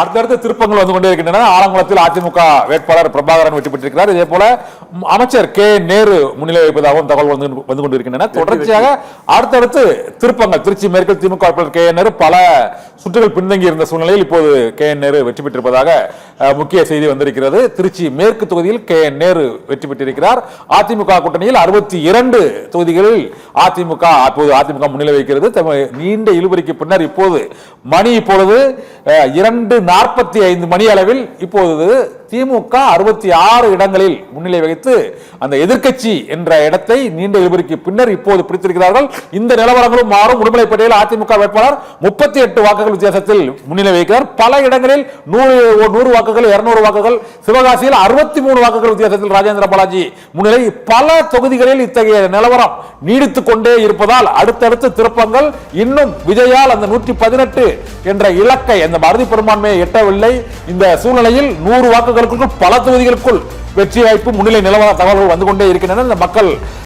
அடுத்தடுத்த திருப்பங்கள் வந்து கொண்டே இருக்கின்றன. ஆலங்குளத்தில் அதிமுக வேட்பாளர் பிரபாகரன் வெற்றி பெற்றிருக்கிறார். இதே போல அமைச்சர் கே நேரு முன்னிலை வைப்பதாகவும் தகவல் வந்து கொண்டிருக்கின்றன. தொடர்ச்சியாக அடுத்தடுத்து திருப்பங்கள் திருச்சி மேற்கு திமுக வேட்பாளர் கே நேரு பல சுற்றுகள் பின்தங்கி இருந்த சூழ்நிலையில் இப்போது கே நேரு வெற்றி பெற்றிருப்பதாக முக்கிய செய்தி வந்திருக்கிறது. திருச்சி மேற்கு தொகுதியில் கே நேரு வெற்றி பெற்றிருக்கிறார். அதிமுக கூட்டணியில் 62 தொகுதிகளில் அதிமுக முன்னிலை வைக்கிறது. நீண்ட இழுபறிக்கு பின்னர் இப்போது மணி 2:45 மணி அளவில் இப்போது திமுக 66 இடங்களில் முன்னிலை வகித்து அந்த எதிர்க்கட்சி என்ற இடத்தை நீண்ட இழுபறிக்கு பின்னர் இப்போது பிடித்திருக்கிறார்கள். இந்த நிலவரங்களும் மாறும். உடுமலைப்பேட்டையில் அதிமுக வேட்பாளர் 38 வாக்குகள் வித்தியாசத்தில் முன்னிலை வகிக்கிறார். பல இடங்களில் 100 வாக்குகள் 200 வாக்குகள், சிவகாசியில் 63 வாக்குகள் வித்தியாசத்தில் ராஜேந்திர பாலாஜி முன்னிலை. பல தொகுதிகளில் இத்தகைய நிலவரம் நீடித்துக் கொண்டே இருப்பதால் அடுத்தடுத்த திருப்பங்கள் இன்னும் விஜயால் அந்த 118 என்ற இலக்கை அந்த அறுதி பெரும்பான்மையை எட்டவில்லை. இந்த சூழ்நிலையில் 100 வாக்குகளுக்குள் பல தொகுதிகளுக்குள் வெற்றி வாய்ப்பு முன்னிலை நிலவர தகவல்கள் வந்து கொண்டே இருக்கின்றன. இந்த மக்கள்